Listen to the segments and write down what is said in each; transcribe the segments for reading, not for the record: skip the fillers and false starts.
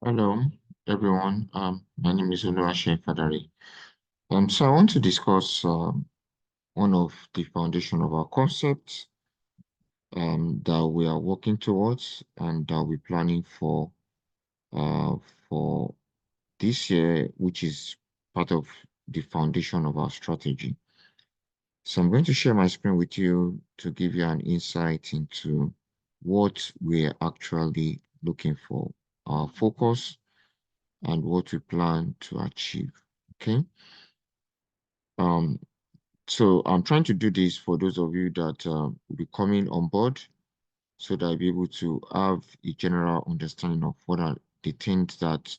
Hello, everyone. My name is Oluwaseun Fadari. So I want to discuss one of the foundation of our concepts that we are working towards and that we're planning uh, for this year, which is part of the foundation of our strategy. So I'm going to share my screen with you to give you an insight into what we're actually looking for, our focus, and what we plan to achieve. Okay. Um, so I'm trying to do this for those of you that will be coming on board so that I'll be able to have a general understanding of what are the things that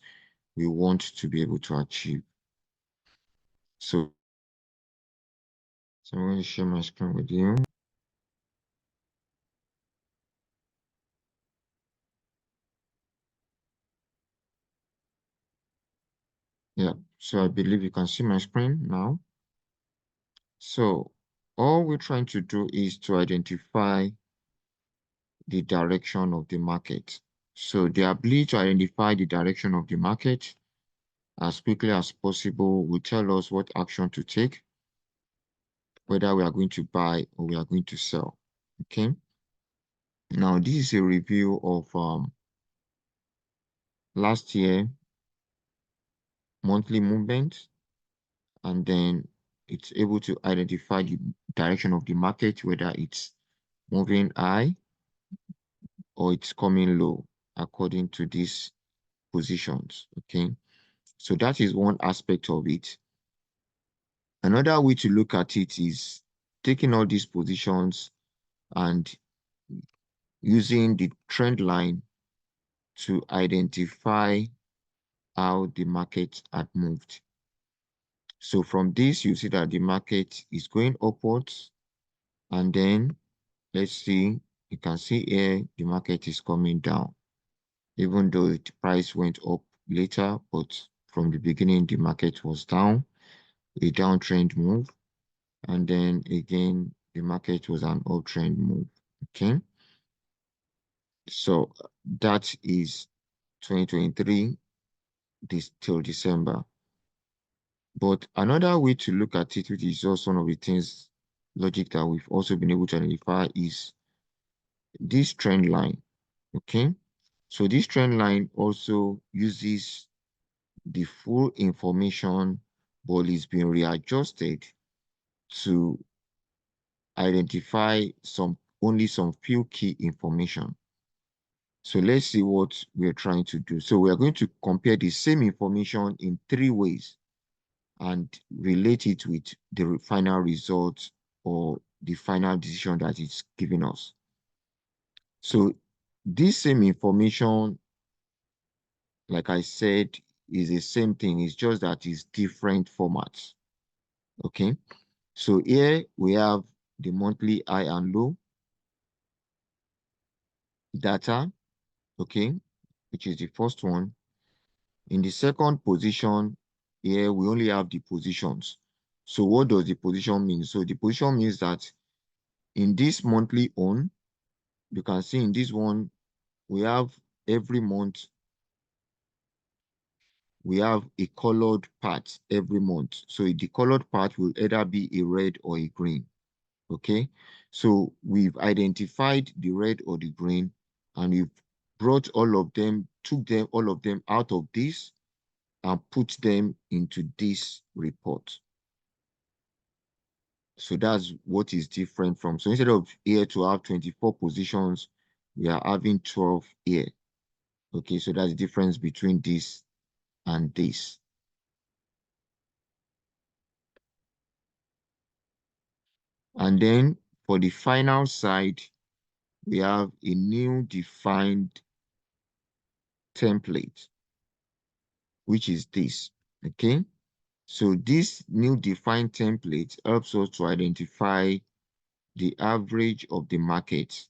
we want to be able to achieve. So, I'm going to share my screen with you. Yeah, so I believe you can see my screen now. So all we're trying to do is to identify the direction of the market. So the ability to identify the direction of the market as quickly as possible will tell us what action to take, whether we are going to buy or we are going to sell. Okay. Now, this is a review of last year monthly movement, and then it's able to identify the direction of the market, whether it's moving high or it's coming low according to these positions. Okay. So that is one aspect of it. Another way to look at it is taking all these positions and using the trend line to identify how the market had moved. So from this, you see that the market is going upwards, and then let's see, you can see here the market is coming down, even though the price went up later, but from the beginning, the market was down, a downtrend move, and then again, the market was an uptrend move. Okay, so that is 2023 this till December. But another way to look at it, which is also one of the things logic that we've also been able to identify, is this trend line. Okay, so this trend line also uses the full information, but it's been readjusted to identify only some few key information. So let's see what we're trying to do. So we're going to compare the same information in three ways and relate it with the final result or the final decision that it's giving us. So this same information, like I said, is the same thing. It's just that it's different formats. Okay. So here we have the monthly high and low data, okay, which is the first one. In the second position, here we only have the positions. So what does the position mean? So the position means that in this monthly on, you can see in this one, we have every month, we have a colored part every month. So the colored part will either be a red or a green. Okay. So we've identified the red or the green, and we've brought all of them, all of them out of this and put them into this report. So that's what is different from. So instead of here to have 24 positions, we are having 12 here. Okay, so that's the difference between this and this. And then for the final side, we have a new defined template, which is this. Okay, so this new defined template helps us to identify the average of the market.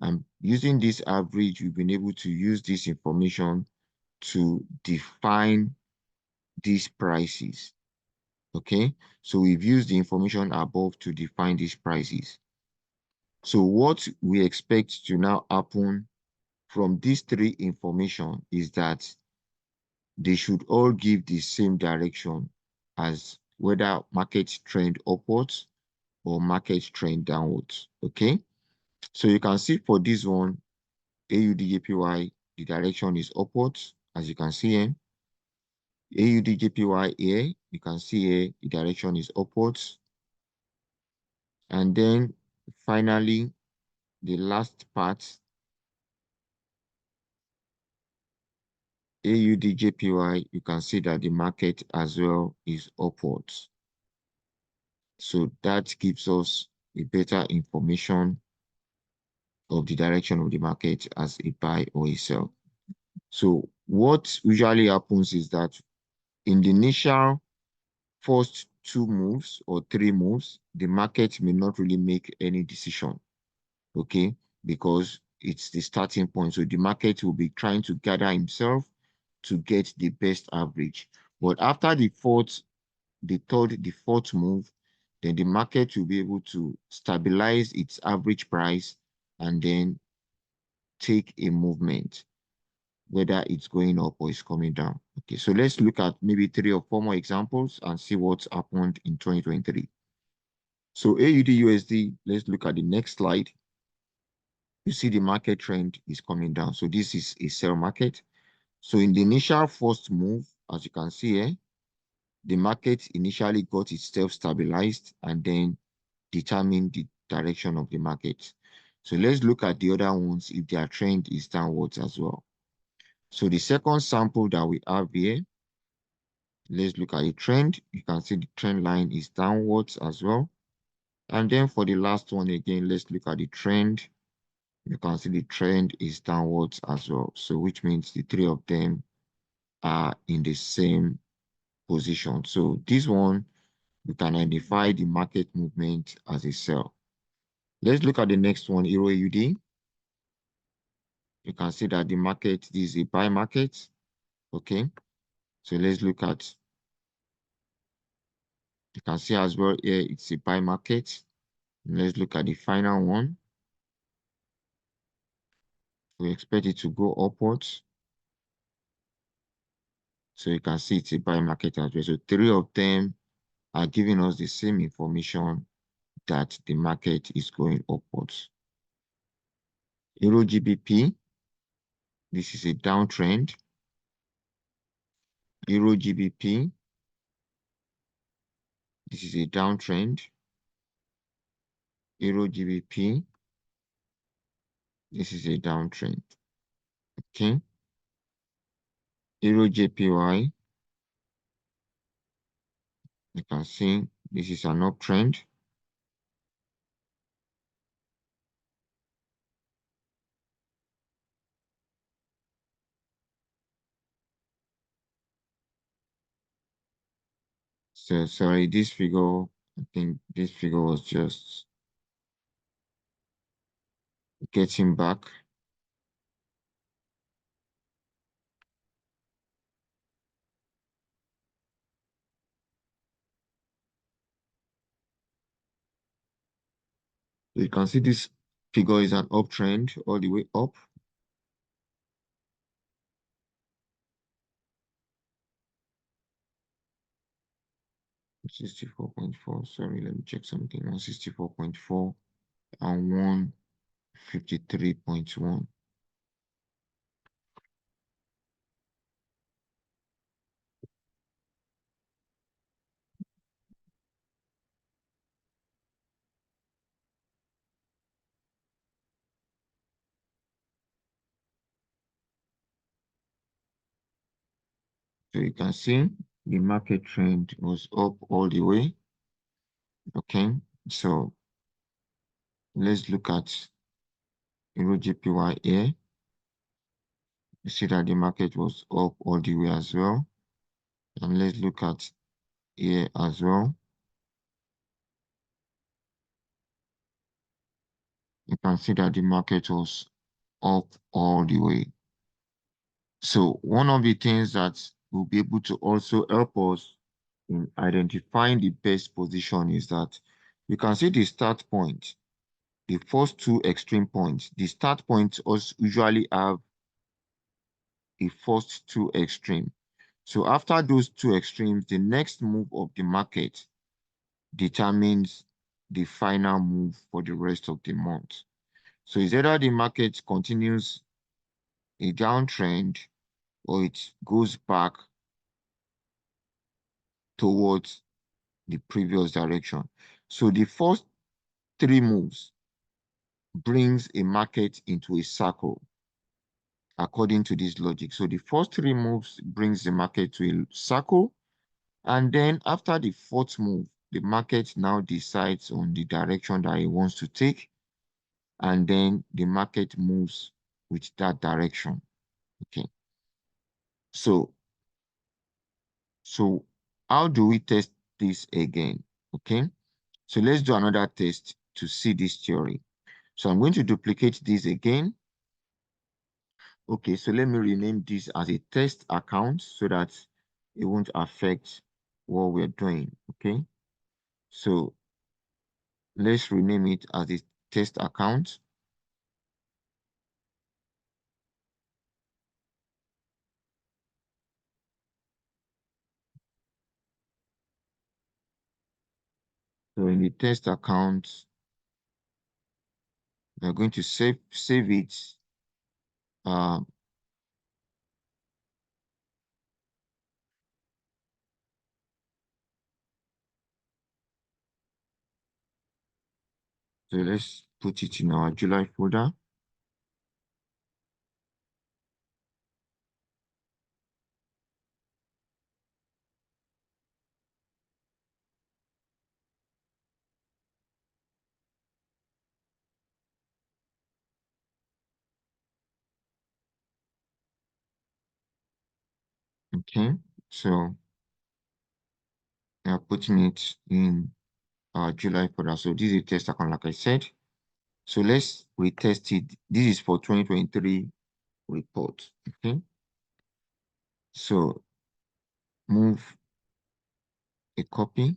And using this average, we've been able to use this information to define these prices. Okay, so we've used the information above to define these prices. So what we expect to now happen from these three information is that they should all give the same direction as whether market trend upwards or market trend downwards. Okay, so you can see for this one, AUDJPY, the direction is upwards, as you can see here. AUDJPY here, you can see here, the direction is upwards. And then finally, the last part, AUDJPY, you can see that the market as well is upwards. So that gives us a better information of the direction of the market as a buy or a sell. So what usually happens is that in the initial first two moves or three moves, the market may not really make any decision, okay? Because it's the starting point. So the market will be trying to gather himself to get the best average. But after the third, the fourth move, then the market will be able to stabilize its average price and then take a movement, whether it's going up or it's coming down. Okay, so let's look at maybe 3 or 4 more examples and see what's happened in 2023. So AUD USD, let's look at the next slide. You see the market trend is coming down. So this is a sell market. So in the initial first move, as you can see here, the market initially got itself stabilized and then determined the direction of the market. So let's look at the other ones if their trend is downwards as well. So the second sample that we have here, let's look at a trend. You can see the trend line is downwards as well. And then for the last one again, let's look at the trend. You can see the trend is downwards as well. So which means the three of them are in the same position. So this one, you can identify the market movement as a sell. Let's look at the next one, Euro AUD. You can see that the market is a buy market. Okay. So let's look at, you can see as well here, it's a buy market. Let's look at the final one. We expect it to go upwards. So you can see it's a buy market as well. So three of them are giving us the same information that the market is going upwards. Euro GBP, this is a downtrend. Euro GBP, this is a downtrend. Euro GBP, this is a downtrend. Okay. Euro JPY, you can see this is an uptrend. So sorry, this figure, I think this figure was just getting back. You can see this figure is an uptrend all the way up. $64.4. Sorry, let me check something. 164.4 and 153.1. So you can see the market trend was up all the way. Okay, so let's look at Euro JPY here. You see that the market was up all the way as well. And let's look at here as well. You can see that the market was up all the way. So one of the things that will be able to also help us in identifying the best position is that you can see the start point, the first two extreme points. The start points also usually have a first two extreme. So after those two extremes, the next move of the market determines the final move for the rest of the month. So it's either the market continues a downtrend or it goes back towards the previous direction. So the first three moves brings a market into a circle according to this logic. So the first three moves brings the market to a circle, and then after the fourth move, the market now decides on the direction that it wants to take, and then the market moves with that direction. Okay. So, so how do we test this again? Okay. So let's do another test to see this theory. So I'm going to duplicate this again. Okay, so let me rename this as a test account so that it won't affect what we're doing. Okay. So let's rename it as a test account. So in the test account, we're going to save it. Uh, so let's put it in our July folder. Okay, so we are putting it in our July folder. So this is a test account, like I said. So let's retest it. This is for 2023 report. Okay, so move a copy.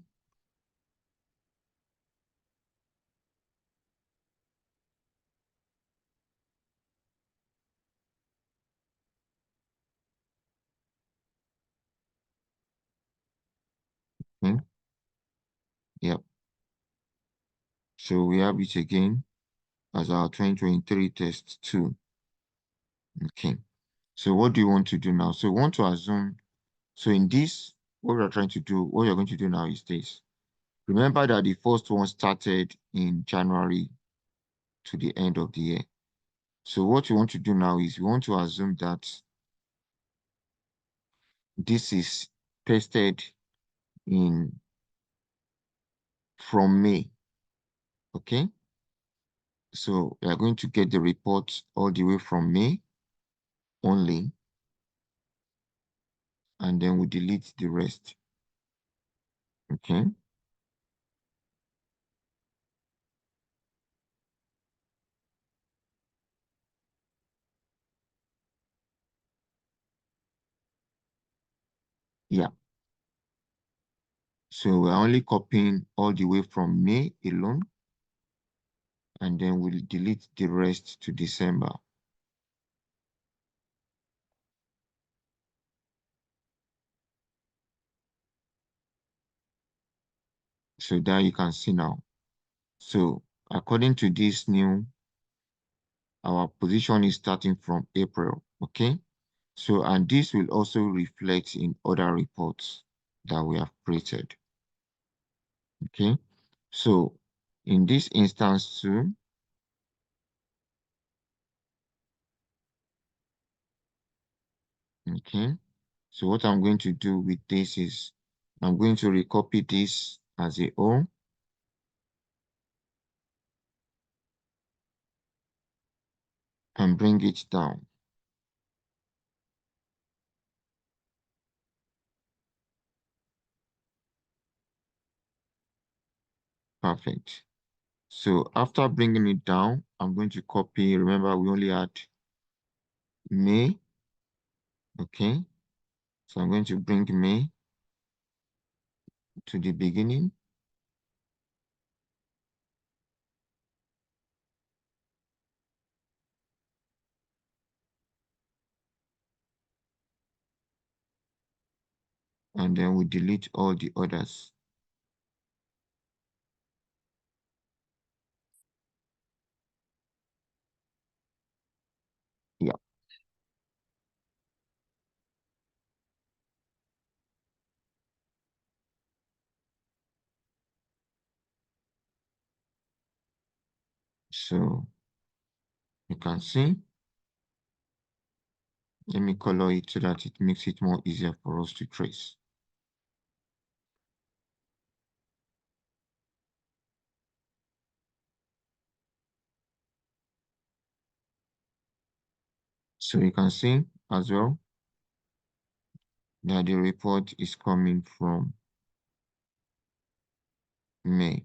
Okay, yep. So we have it again as our 2023 test 2. Okay. So what do you want to do now? So we want to assume, so in this, what we're trying to do, what you're going to do now is this. Remember that the first one started in January to the end of the year. So what you want to do now is you want to assume that this is tested in from May. Okay. So we are going to get the report all the way from May only, and then we delete the rest. Okay. Yeah. So we're only copying all the way from May alone, and then we'll delete the rest to December. So that you can see now. So according to this new, our position is starting from April, okay? So, and this will also reflect in other reports that we have created, okay? So in this instance too, okay? So what I'm going to do with this is I'm going to recopy this as a O and bring it down. Perfect. So after bringing it down, I'm going to copy. Remember, we only had May. Okay. So I'm going to bring May to the beginning. and then we delete all the others. Yeah. So you can see, let me color it so that it makes it more easier for us to trace. So you can see as well that the report is coming from May.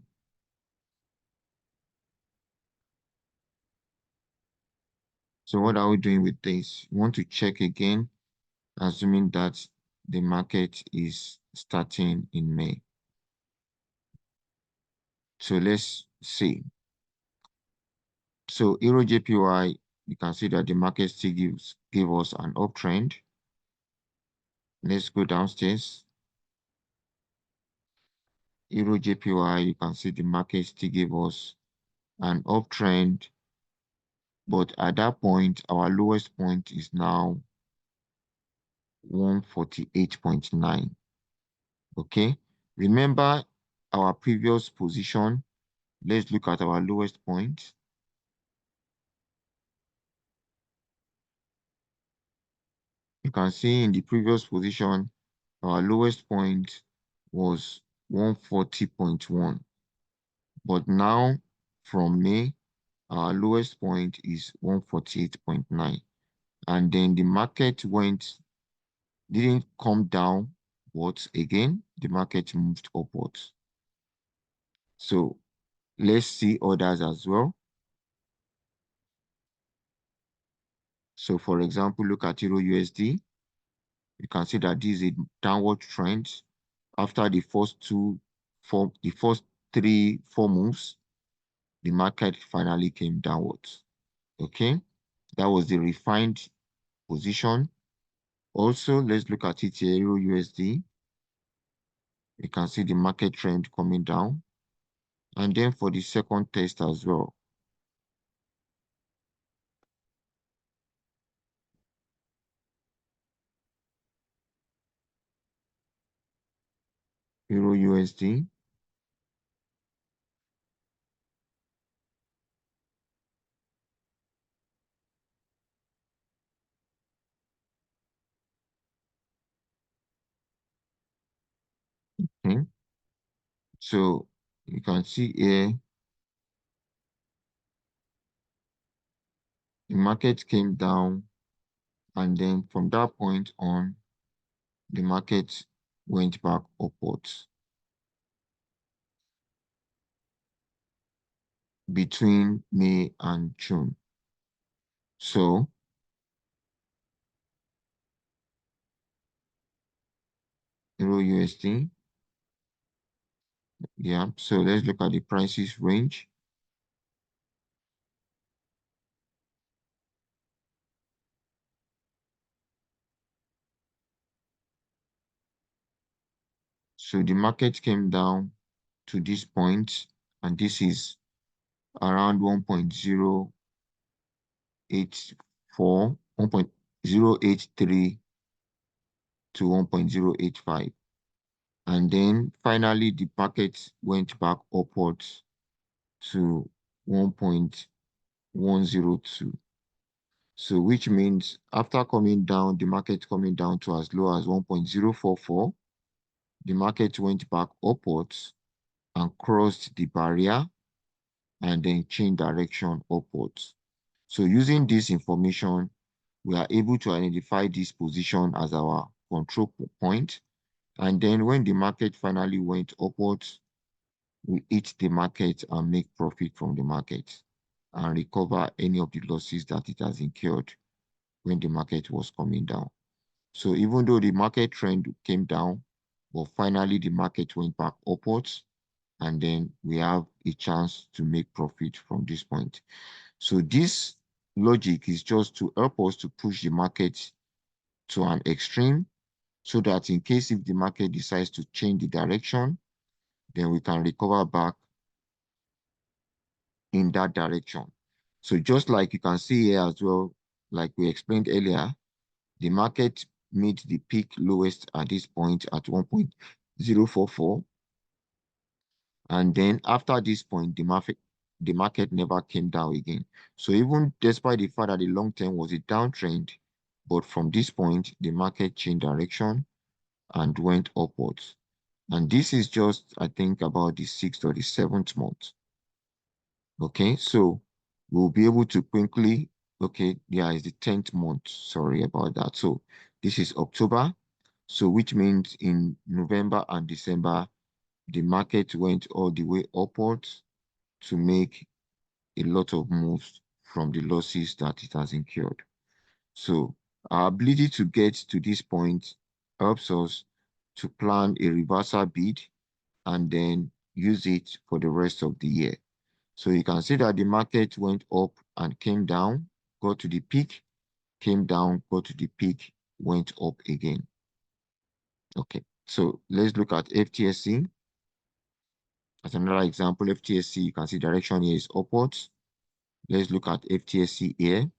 So what are we doing with this? We want to check again, assuming that the market is starting in May. So let's see. So Euro JPY, you can see that the market still give us an uptrend. Let's go downstairs. Euro JPY, you can see the market still give us an uptrend, but at that point, our lowest point is now 148.9. Okay, remember our previous position. Let's look at our lowest point. You can see in the previous position, our lowest point was 140.1. But now from May, our lowest point is 148.9. And then the market didn't come down, but again, the market moved upwards. So let's see others as well. So for example, look at Euro USD. You can see that this is a downward trend. After the first three, four moves, the market finally came downwards. Okay, that was the refined position. Also, let's look at it here, Euro USD. You can see the market trend coming down. And then for the second test as well, Euro USD. Okay. So you can see here, the market came down, and then from that point on, the market went back upwards between May and June. So Euro USD, yeah. So let's look at the prices range. So the market came down to this point, and this is around 1.084, 1.083 to 1.085. And then finally, the market went back upwards to 1.102. So which means after coming down, the market coming down to as low as 1.044, the market went back upwards and crossed the barrier and then changed direction upwards. So using this information, we are able to identify this position as our control point. And then when the market finally went upwards, we hit the market and make profit from the market and recover any of the losses that it has incurred when the market was coming down. So even though the market trend came down, but finally the market went back upwards, and then we have a chance to make profit from this point. So this logic is just to help us to push the market to an extreme so that in case if the market decides to change the direction, then we can recover back in that direction. So just like you can see here as well, like we explained earlier, the market made the peak lowest at this point at 1.044. And then after this point, the market never came down again. So even despite the fact that the long term was a downtrend, but from this point, the market changed direction and went upwards. And this is just, I think, about the 6th or the 7th month. Okay, so we'll be able to quickly, okay, yeah, it's the 10th month. Sorry about that. So this is October. So which means in November and December, the market went all the way upwards to make a lot of moves from the losses that it has incurred. So our ability to get to this point helps us to plan a reversal bid and then use it for the rest of the year. So you can see that the market went up and came down, got to the peak, came down, got to the peak, went up again. Okay, so let's look at FTSE. As another example, FTSE, you can see direction here is upwards. Let's look at FTSE here.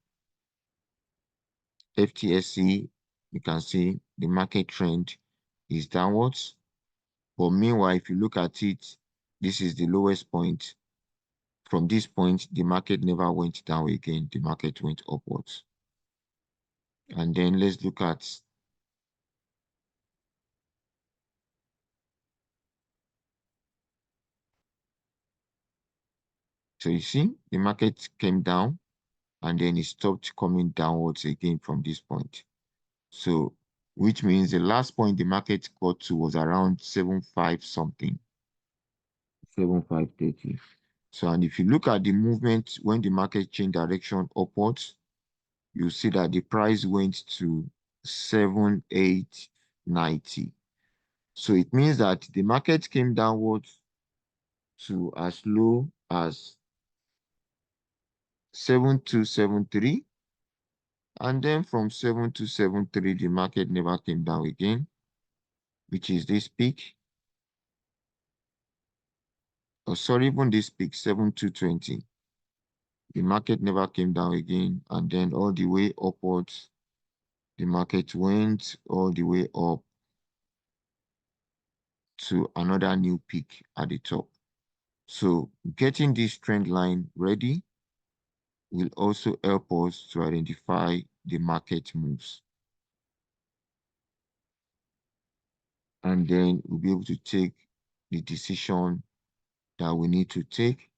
FTSE, you can see the market trend is downwards. But meanwhile, if you look at it, this is the lowest point. From this point, the market never went down again. The market went upwards. And then let's look at, so you see, the market came down and then it stopped coming downwards again from this point. So, which means the last point the market got to was around 75 something, 7530. So, and if you look at the movement when the market changed direction upwards, you see that the price went to 7890. So it means that the market came downwards to as low as 7273. And then from 7273, the market never came down again, which is this peak. Oh, sorry, even this peak, 7220. The market never came down again. And then all the way upwards, the market went all the way up to another new peak at the top. So getting this trend line ready will also help us to identify the market moves. And then we'll be able to take the decision that we need to take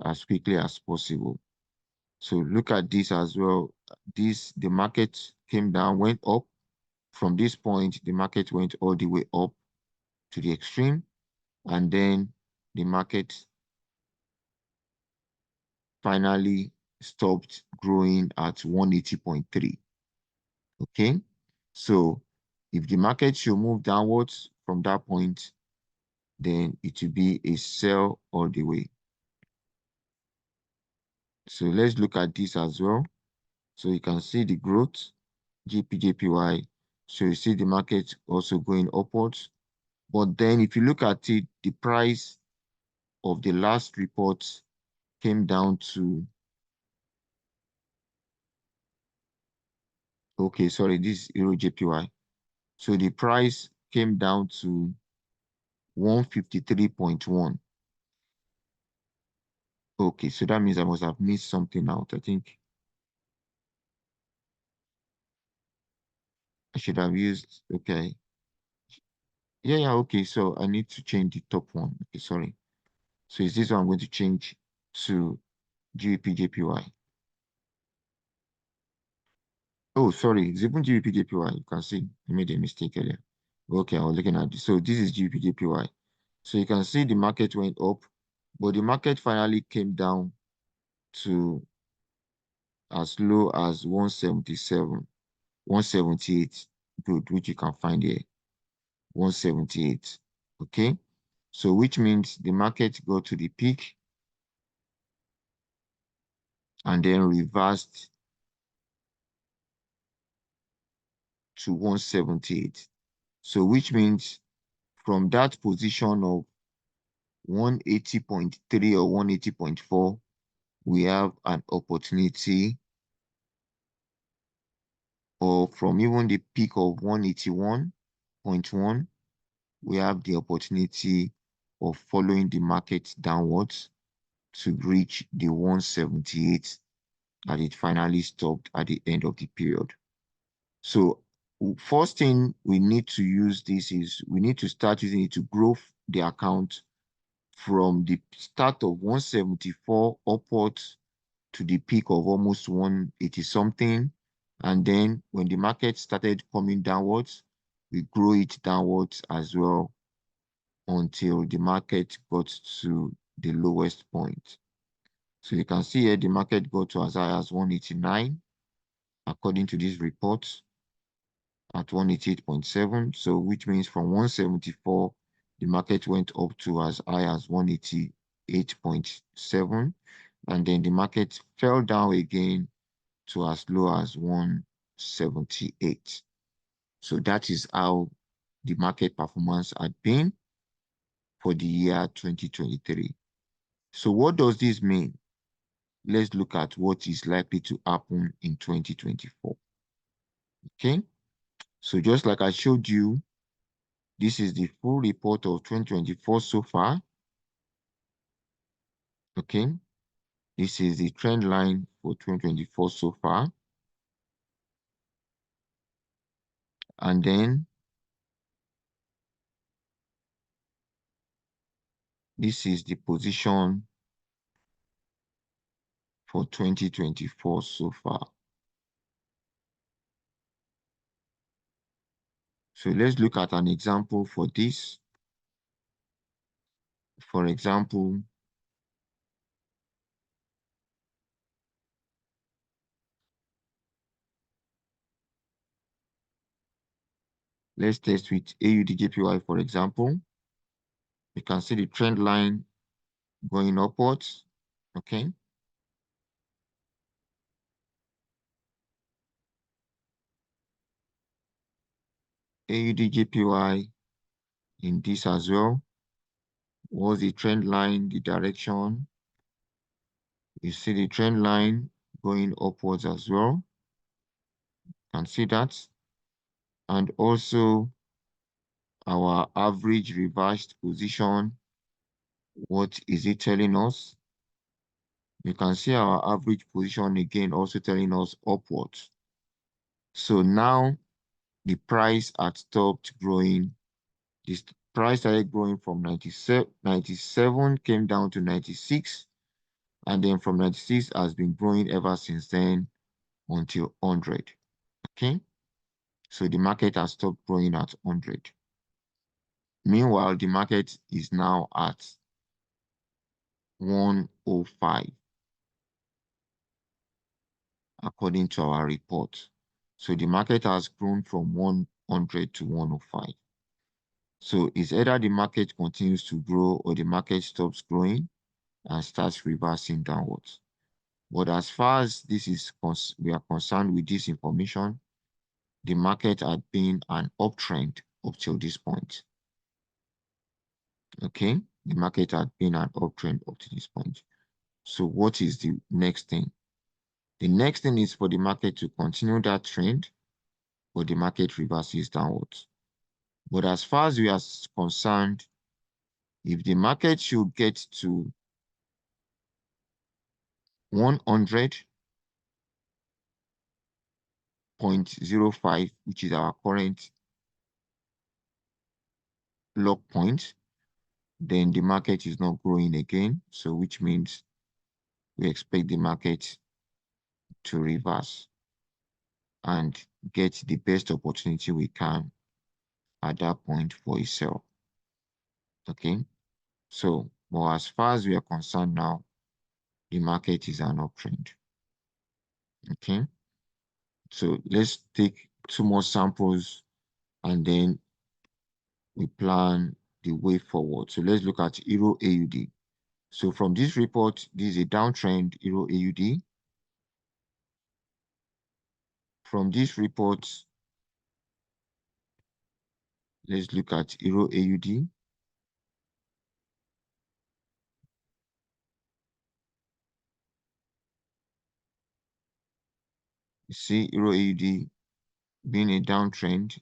as quickly as possible. So look at this as well. The market came down, went up. From this point, the market went all the way up to the extreme. And then the market finally stopped growing at 180.3. Okay. So if the market should move downwards from that point, then it will be a sell all the way. So let's look at this as well. So you can see the growth, GPJPY. So you see the market also going upwards. But then if you look at it, the price of the last report came down to, okay, sorry, this is Euro JPY. So the price came down to 153.1. Okay, so that means I must have missed something out. I think I should have used, okay. Yeah, okay. So I need to change the top one. Okay, sorry. So is this one I'm going to change to GBPJPY? Oh, sorry. It's even GBPJPY. You can see I made a mistake earlier. Okay, I was looking at this. So this is GBPJPY. So you can see the market went up, but the market finally came down to as low as 177, 178. Good, which you can find here. 178. Okay. So which means the market got to the peak and then reversed to 178. So which means from that position of 180.3 or 180.4, we have an opportunity, or from even the peak of 181.1, we have the opportunity of following the market downwards to reach the 178 that it finally stopped at the end of the period. So first thing we need to use this is we need to start using it to grow the account from the start of 174 upwards to the peak of almost 180 something. And then when the market started coming downwards, we grow it downwards as well until the market got to the lowest point. So you can see here the market got to as high as 189 according to this report at 188.7. So which means from 174, the market went up to as high as 188.7. And then the market fell down again to as low as 178. So that is how the market performance had been for the year 2023. So what does this mean? Let's look at what is likely to happen in 2024. Okay, so just like I showed you, this is the full report of 2024 so far. Okay, this is the trend line for 2024 so far. And then this is the position for 2024 so far. So let's look at an example for this. For example, let's test with AUDJPY, for example. You can see the trend line going upwards, okay? AUDJPY in this as well was the trend line, the direction. You see the trend line going upwards as well. You can see that. And also our average reversed position. What is it telling us? You can see our average position again also telling us upwards. So now the price had stopped growing. This price started growing from 97, came down to 96, and then from 96 has been growing ever since then until 100. Okay, so the market has stopped growing at 100. Meanwhile, the market is now at 105 according to our report. So the market has grown from 100 to 105. So it's either the market continues to grow or the market stops growing and starts reversing downwards. But as far as this is we are concerned with this information, the market had been an uptrend up till this point. Okay, the market had been an uptrend up to this point. So what is the next thing? The next thing is for the market to continue that trend, but the market reverses downwards. But as far as we are concerned, if the market should get to 100.05, which is our current lock point, then the market is not growing again. So which means we expect the market to reverse and get the best opportunity we can at that point for a sell. Okay, so but as far as we are concerned now, the market is an uptrend. Okay, so let's take two more samples and then we plan the way forward. So let's look at Euro AUD. So from this report, this is a downtrend Euro AUD. From this report, let's look at Euro AUD. You see Euro AUD being a downtrend,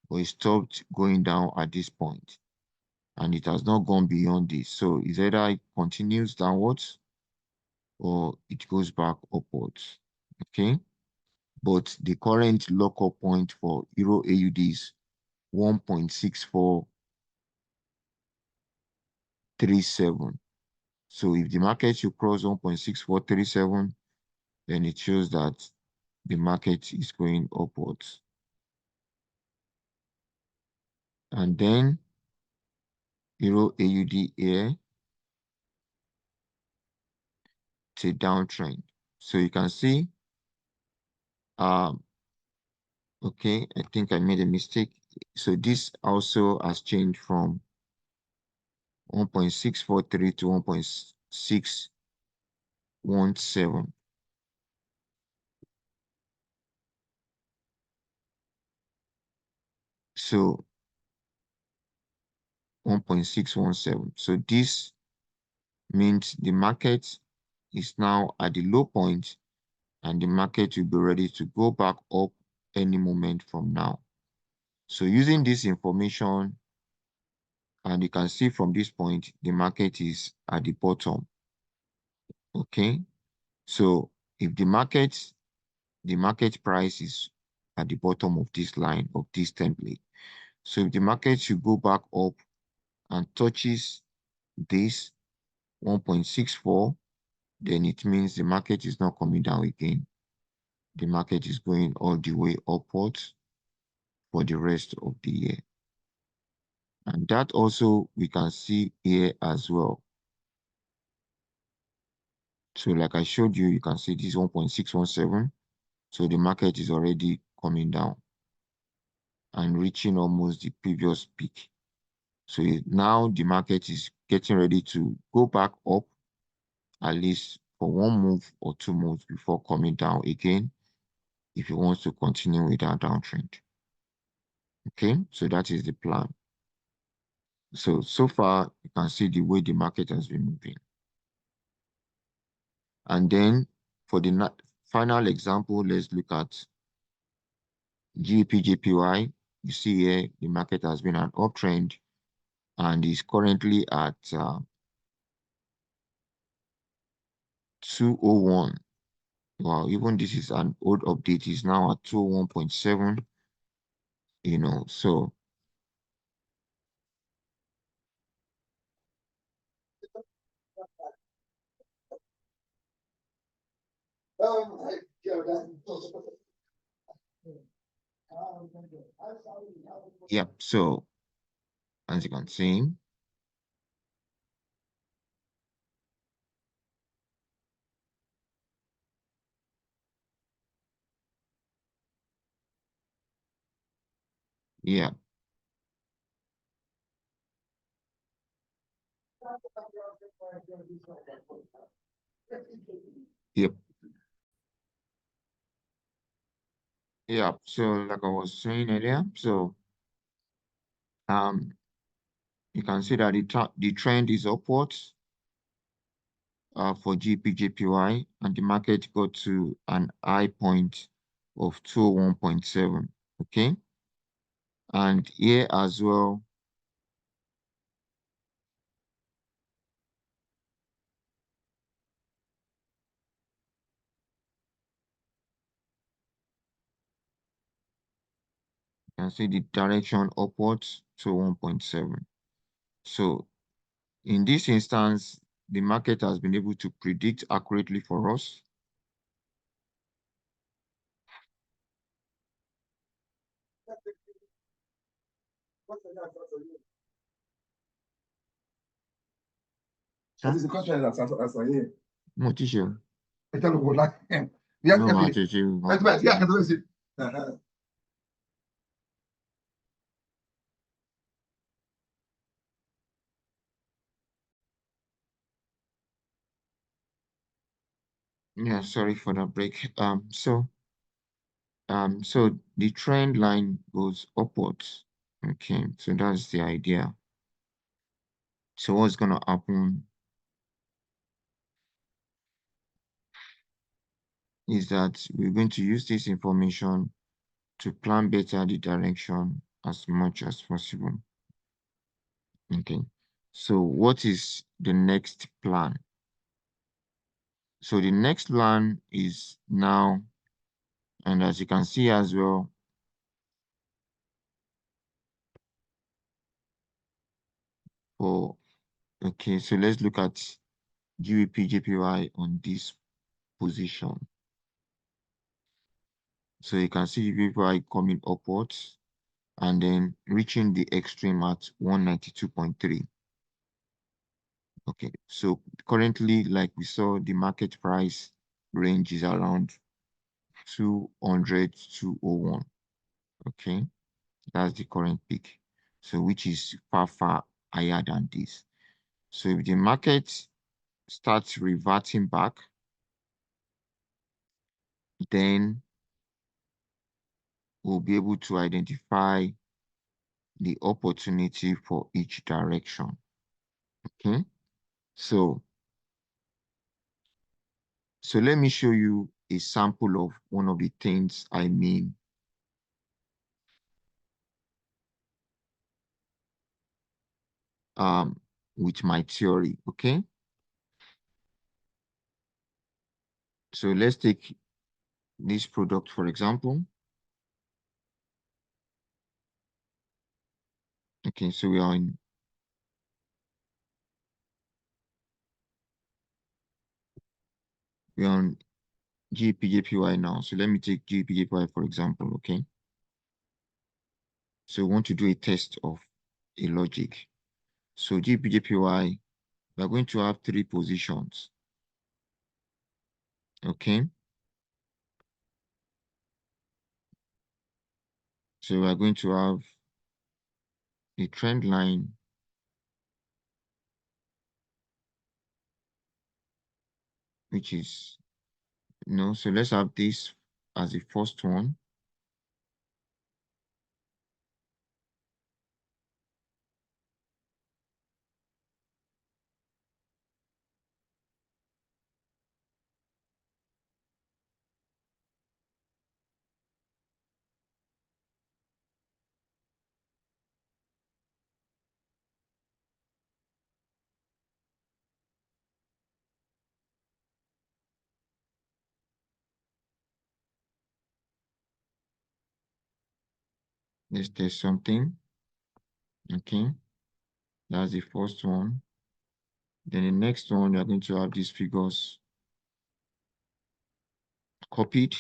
but it stopped going down at this point, and it has not gone beyond this. So it's either it continues downwards or it goes back upwards. Okay, but the current lockup point for Euro AUD is 1.6437. So if the market should cross 1.6437, then it shows that the market is going upwards. And then Euro AUD here, it's a downtrend. So you can see, okay, I think I made a mistake. So this also has changed from 1.643 to 1.617. So 1.617. So this means the market is now at the low point, and the market will be ready to go back up any moment from now. So using this information, and you can see from this point, the market is at the bottom. Okay. So if the market price is at the bottom of this line, of this template. So if the market should go back up and touches this 1.64, then it means the market is not coming down again. The market is going all the way upwards for the rest of the year. And that also we can see here as well. So like I showed you, you can see this 1.617. So the market is already coming down and reaching almost the previous peak. So now the market is getting ready to go back up, at least for one move or two moves before coming down again, if it wants to continue with that downtrend. Okay, so that is the plan. So far, you can see the way the market has been moving. And then for the final example, let's look at GPJPY. You see here, the market has been an uptrend and is currently at 201. Wow, even this is an old update, is now at 201.7, so yeah, so as you can see, yeah, yep, yeah. So like I was saying earlier, so you can see that the trend is upwards for GPJPY, and the market got to an high point of 201.7. Okay, and here as well, you can see the direction upwards to 1.7. So in this instance, the market has been able to predict accurately for us. This is the question that's answer here. Mo ti ṣe o. Ẹ tell me what like. Yeah, no, ma ṣe ṣe o. Yeah, I can see. Yeah, sorry for that break. So the trend line goes upwards. Okay, so that's the idea. So what's gonna happen is that we're going to use this information to plan better the direction as much as possible. Okay, so what is the next plan? So the next plan is now, and as you can see as well, for, okay, so let's look at GBP JPY on this position. So you can see GBP coming upwards and then reaching the extreme at 192.3. Okay, so currently, like we saw, the market price range is around 200 to 201. Okay, that's the current peak. So which is far, far higher than this. So if the market starts reverting back, then we'll be able to identify the opportunity for each direction. Okay, so let me show you a sample of one of the things I mean with my theory. Okay, so let's take this product for example. Okay, so we're on GPJPY now. So let me take GPJPY for example. Okay, so we want to do a test of a logic. So GPJPY, we're going to have three positions. Okay, so we're going to have a trend line, which is, so let's have this as the first one. Let's test something. Okay, that's the first one. Then the next one, you're going to have these figures copied.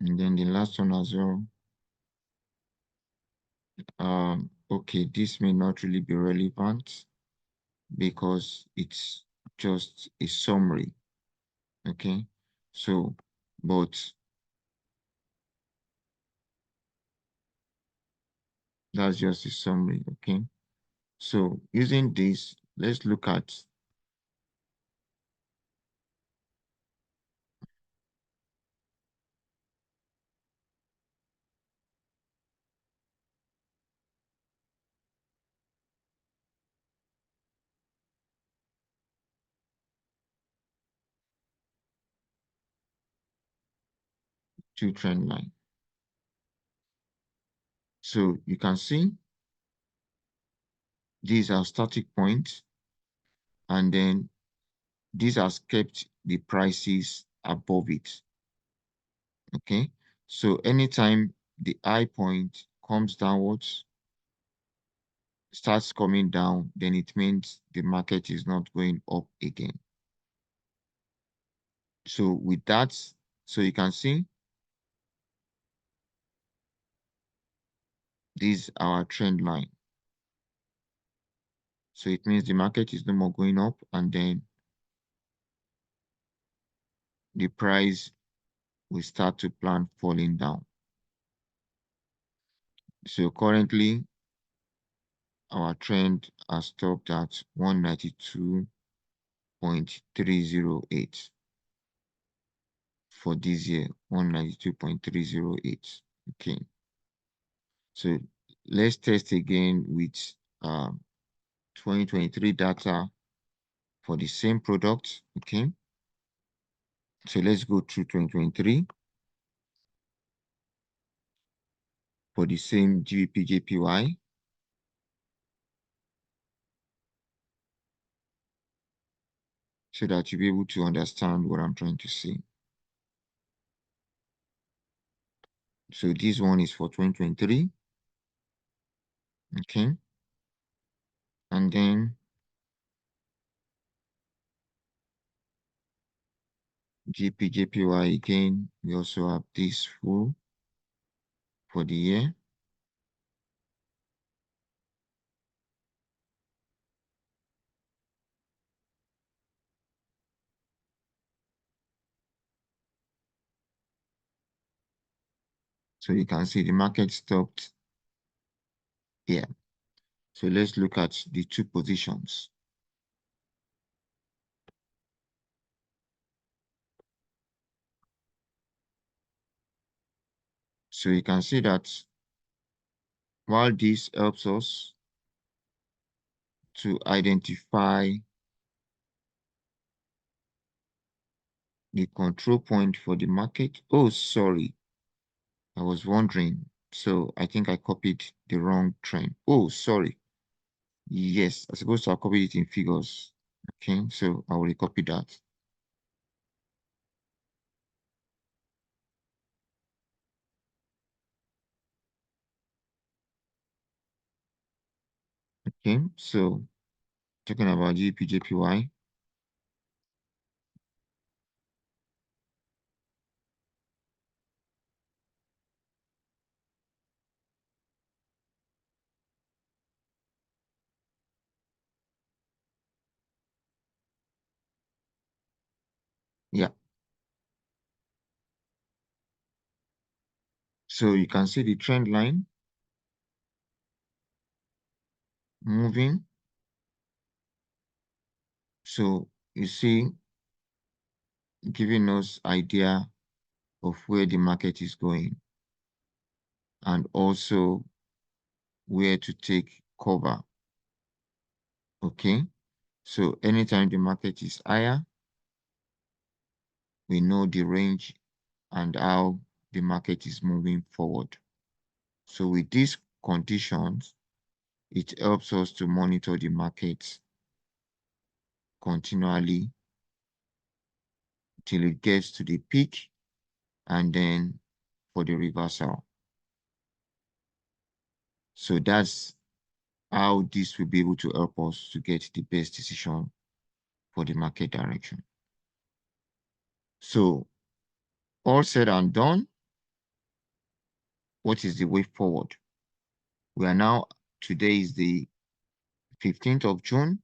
And then the last one as well. Okay, this may not really be relevant because it's just a summary. Okay, so, but that's just a summary. Okay, so using this, let's look at two trend line. So you can see these are static points, and then this has kept the prices above it. Okay, so anytime the high point comes downwards, starts coming down, then it means the market is not going up again. So with that, so you can see this is our trend line. So it means the market is no more going up, and then the price will start to plan falling down. So currently, our trend has stopped at 192.308 for this year, 192.308. Okay. So let's test again with 2023 data for the same product. Okay. So let's go through 2023 for the same GBP/JPY. So that you'll be able to understand what I'm trying to say. So this one is for 2023. Okay. And then GBP/JPY again, we also have this full for the year. So you can see the market stopped here. So let's look at the two positions. So you can see that while this helps us to identify the control point for the market. Oh, sorry. I was wondering. So I think I copied the wrong trend. Oh, sorry. Yes, I supposed to have copied it in figures. Okay, so I will copy that. Okay, so talking about GBP/JPY. Yeah. So you can see the trend line moving. So you see, giving us idea of where the market is going and also where to take cover. Okay. So anytime the market is higher, we know the range and how the market is moving forward. So with these conditions, it helps us to monitor the markets continually till it gets to the peak and then for the reversal. So that's how this will be able to help us to get the best decision for the market direction. So all said and done, what is the way forward? We are now, today is the 15th of June,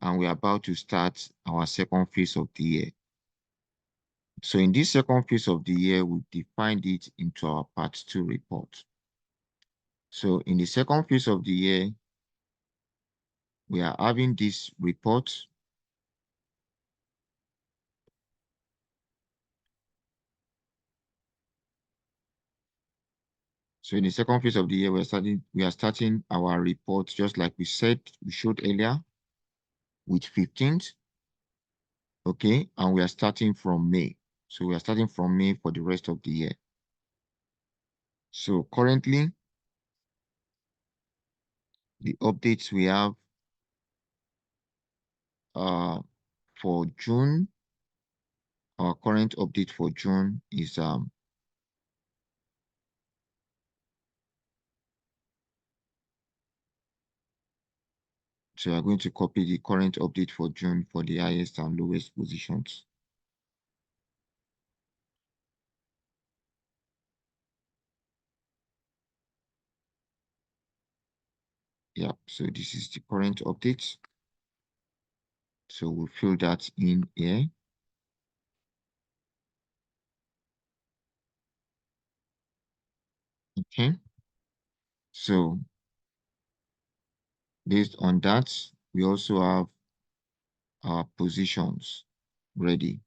and we're about to start our second phase of the year. So in this second phase of the year, we defined it into our part 2 report. So in the second phase of the year, we are having this report. So in the second phase of the year, we are starting our report just like we showed earlier with 15th. Okay, and we are starting from May. So we are starting from May for the rest of the year. So currently, the updates we have for June, our current update for June is so we are going to copy the current update for June for the highest and lowest positions. Yeah, so this is the current update. So we'll fill that in here. Okay. So Based on that, we also have our positions ready.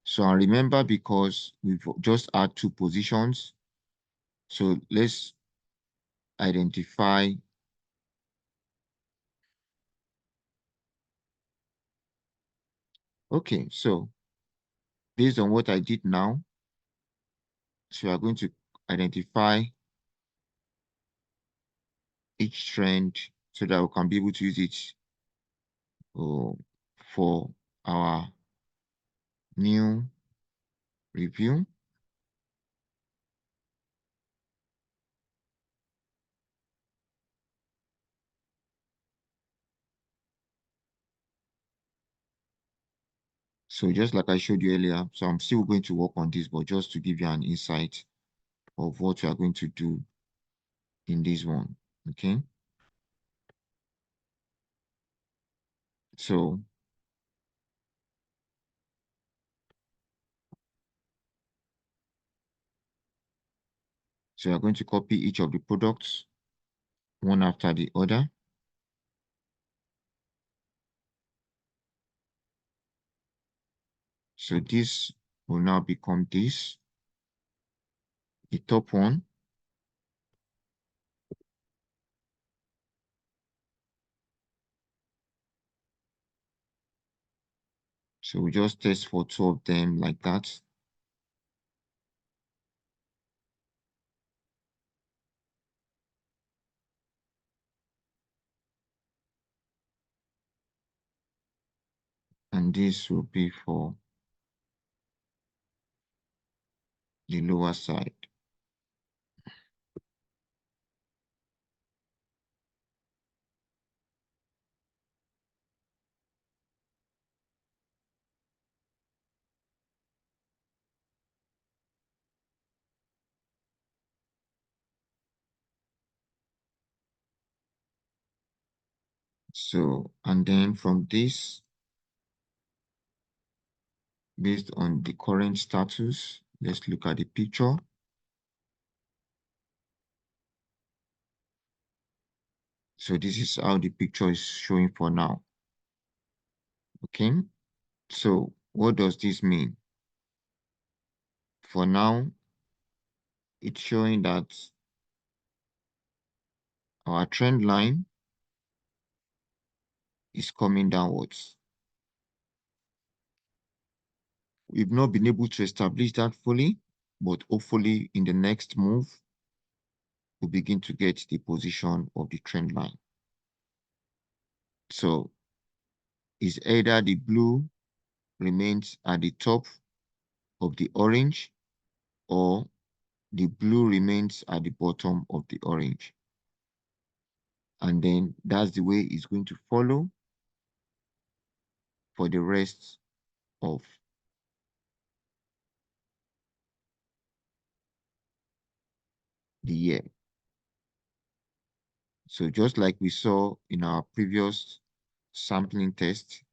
So I remember, because we've just add 2 positions, so let's identify. Okay, so based on what I did now, so we are going to identify each trend so that we can be able to use it for our new review. So just like I showed you earlier, so I'm still going to work on this, but just to give you an insight of what we are going to do in this one, okay? So we are going to copy each of the products one after the other. So this will now become this, the top one. So we just test for 2 of them like that. And this will be for the lower side. So, and then from this, based on the current status, let's look at the picture. So this is how the picture is showing for now. Okay. So what does this mean? For now, it's showing that our trend line is coming downwards. We've not been able to establish that fully, but hopefully in the next move, we'll begin to get the position of the trend line. So it's either the blue remains at the top of the orange, or the blue remains at the bottom of the orange. And then that's the way it's going to follow for the rest of the year. So just like we saw in our previous sampling test,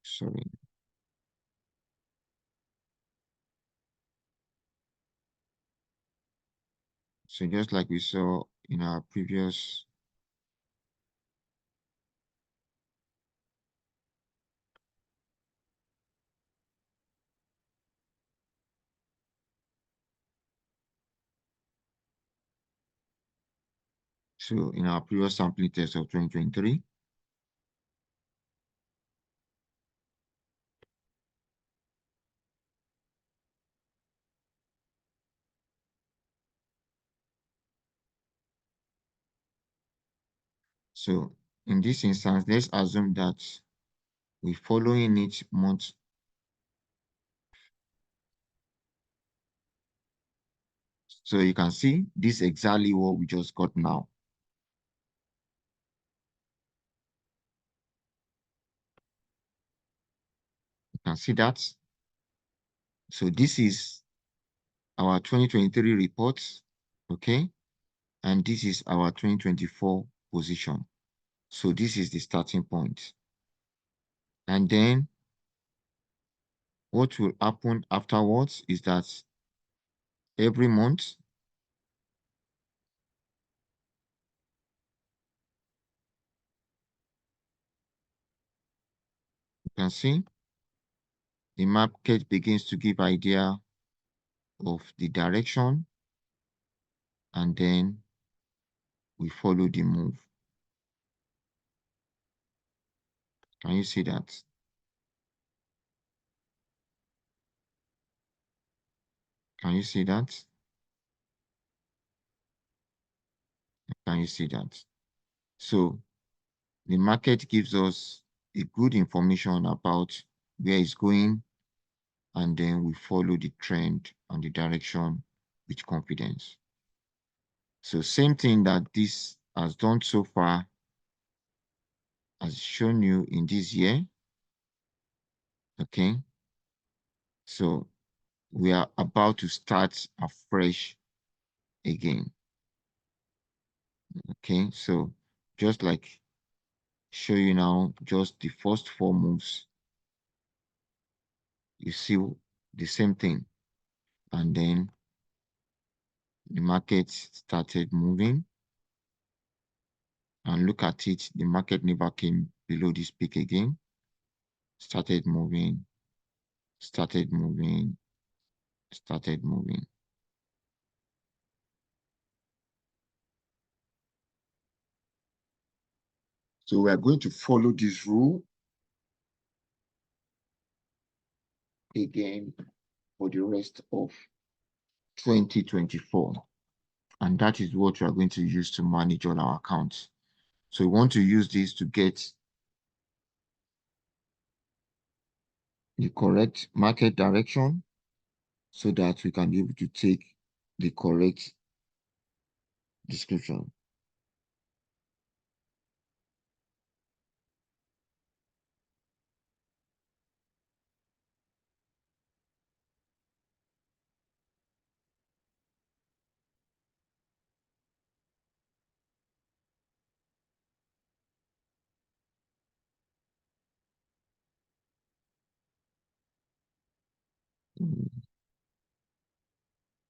sorry. So just like we saw in our previous, sampling test of 2023, so in this instance, let's assume that we're following each month. So you can see this is exactly what we just got now. You can see that. So this is our 2023 reports, okay? And this is our 2024 position. So this is the starting point. And then what will happen afterwards is that every month, you can see the market begins to give idea of the direction, and then we follow the move. Can you see that? Can you see that? Can you see that? So the market gives us a good information about where it's going, and then we follow the trend and the direction with confidence. So same thing that this has done so far has shown you in this year. Okay. So we are about to start afresh again. Okay. So just like show you now, just the first four moves, you see the same thing. And then the market started moving. And look at it, the market never came below this peak again. Started moving, started moving, started moving. So we are going to follow this rule again for the rest of 2024. And that is what we are going to use to manage all our accounts. So we want to use this to get the correct market direction so that we can be able to take the correct description.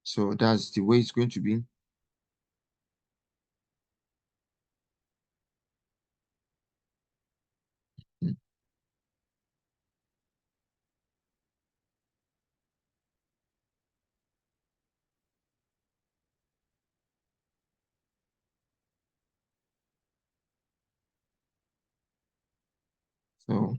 So that's the way it's going to be. So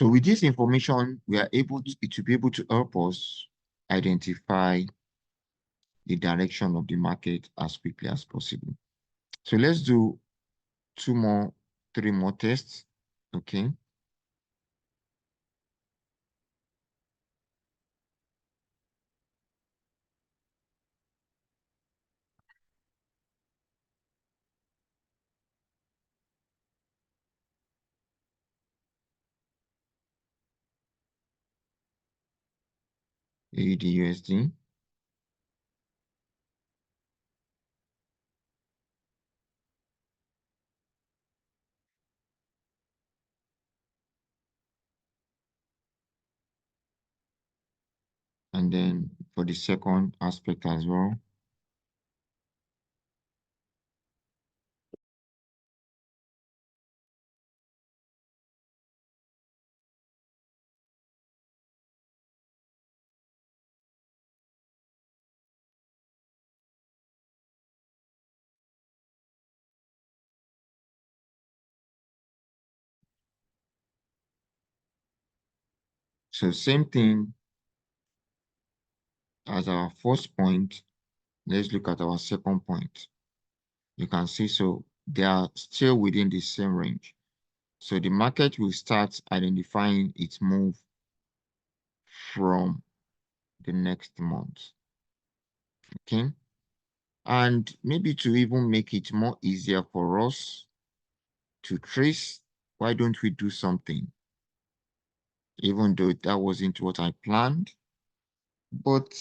So with this information, we are able to, it will be able to help us identify the direction of the market as quickly as possible. So let's do three more tests. Okay. AUD/USD. And then for the second aspect as well. So same thing as our first point. Let's look at our second point. You can see, so they are still within the same range. So the market will start identifying its move from the next month. Okay. And maybe to even make it more easier for us to trace, why don't we do something? Even though that wasn't what I planned, but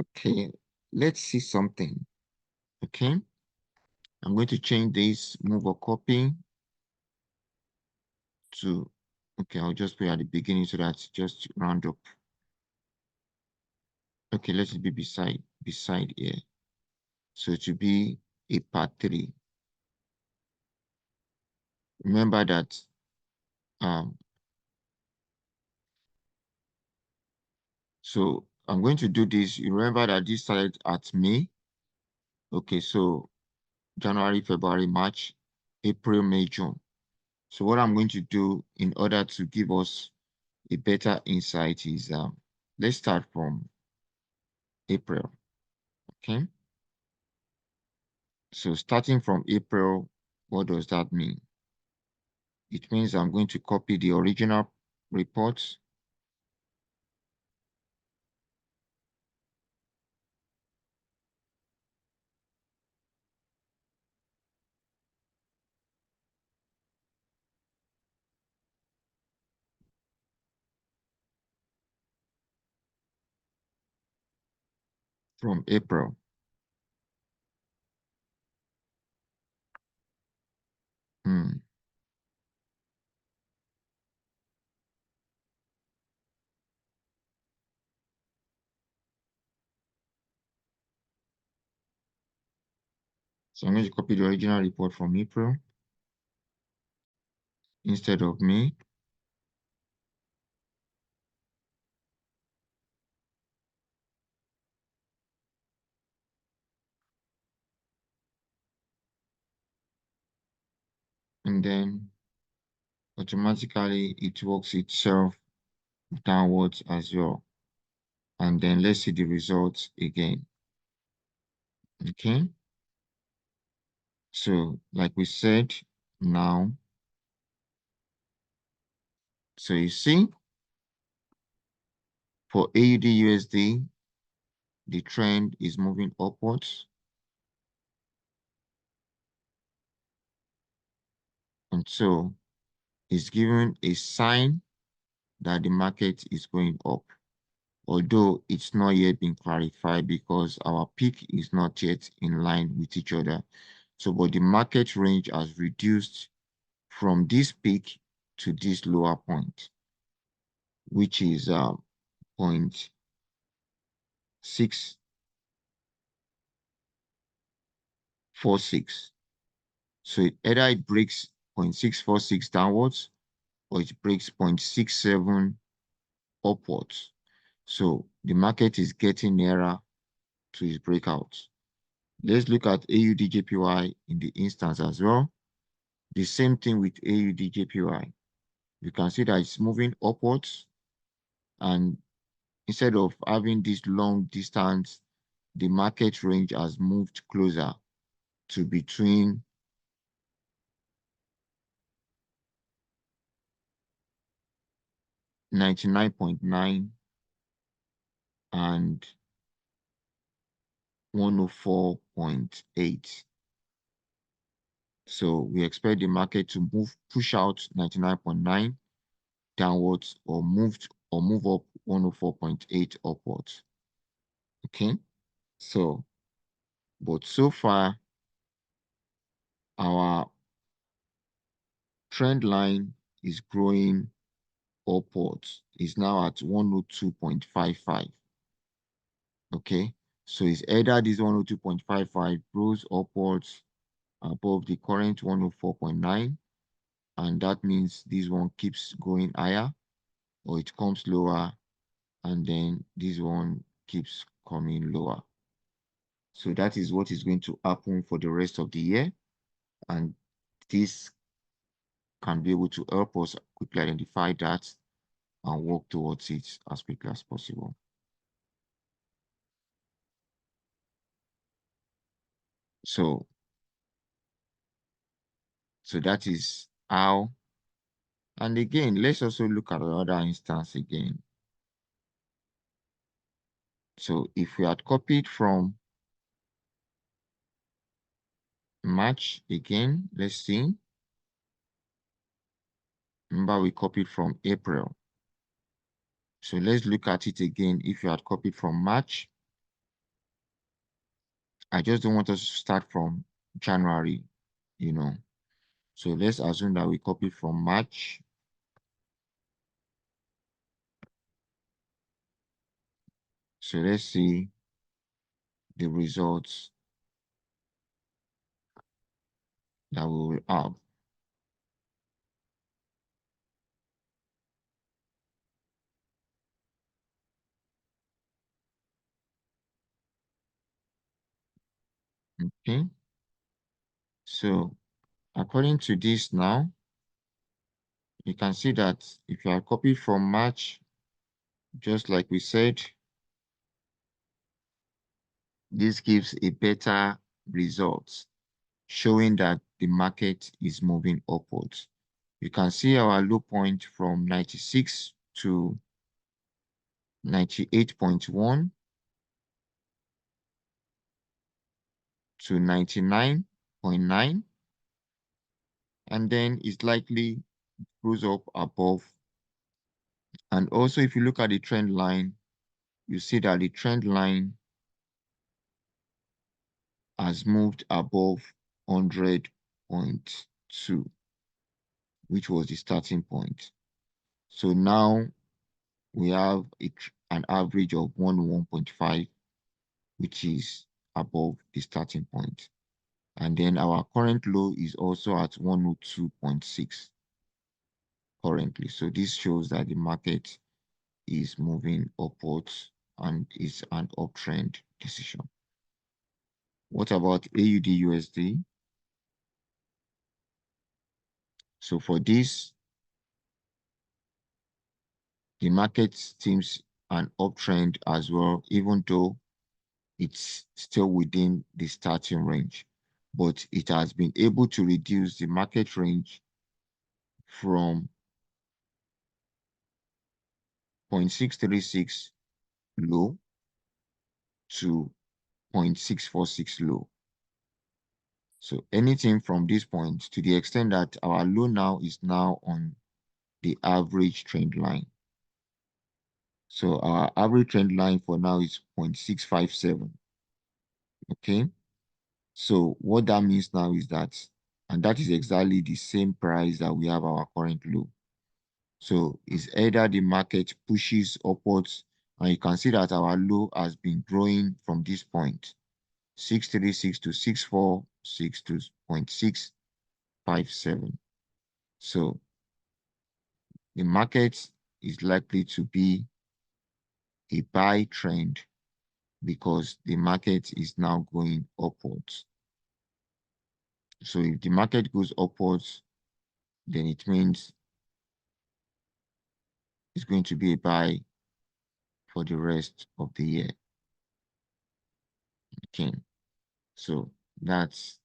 okay, let's see something. Okay. I'm going to change this move or copy to, okay, I'll just put it at the beginning so that's just round up. Okay, let it be beside here. So to be a part 3. Remember that so I'm going to do this. You remember that this started at May. Okay, so January, February, March, April, May, June. So what I'm going to do in order to give us a better insight is let's start from April. Okay. So starting from April, what does that mean? It means I'm going to copy the original reports from April. Hmm. So I'm going to copy the original report from April instead of May. And then automatically it works itself downwards as well. And then let's see the results again. Okay. So like we said now, so you see for AUD USD, the trend is moving upwards. And so it's giving a sign that the market is going up. Although it's not yet been clarified because our peak is not yet in line with each other. So, but the market range has reduced from this peak to this lower point, which is 0.646. So either it breaks 0.646 downwards or it breaks 0.67 upwards. So the market is getting nearer to its breakout. Let's look at AUDJPY in the instance as well. The same thing with AUDJPY. You can see that it's moving upwards, and instead of having this long distance, the market range has moved closer to between 99.9 and 104.8. So we expect the market to push out 99.9 downwards or move up 104.8 upwards. Okay. So, but so far, our trend line is growing upwards. It's now at 102.55. Okay. So it's either this 102.55 grows upwards above the current 104.9, and that means this one keeps going higher, or it comes lower, and then this one keeps coming lower. So that is what is going to happen for the rest of the year. And this can be able to help us quickly identify that and work towards it as quickly as possible. So that is how. And again, let's also look at another instance again. So if we had copied from March again, let's see. Remember, we copied from April. So let's look at it again. If you had copied from March, I just don't want us to start from January, you know. So let's assume that we copy from March. So let's see the results that we will have. Okay. So according to this now, you can see that if you are copied from March, just like we said, this gives a better result, showing that the market is moving upwards. You can see our low point from 96 to 98.1 to 99.9, and then it's likely goes up above. And also, if you look at the trend line, you see that the trend line has moved above 100.2, which was the starting point. So now we have an average of 101.5, which is above the starting point. And then our current low is also at 102.6 currently. So this shows that the market is moving upwards and is an uptrend decision. What about AUD USD? So for this, the market seems an uptrend as well, even though it's still within the starting range. But it has been able to reduce the market range from 0.636 low to 0.646 low. So anything from this point, to the extent that our low now is now on the average trend line. So our average trend line for now is 0.657. Okay. So what that means now is that, and that is exactly the same price that we have our current low. So it's either the market pushes upwards, and you can see that our low has been growing from this point, 636 to 646 to 0.657. So the market is likely to be a buy trend because the market is now going upwards. So if the market goes upwards, then it means it's going to be a buy for the rest of the year. Okay, so that's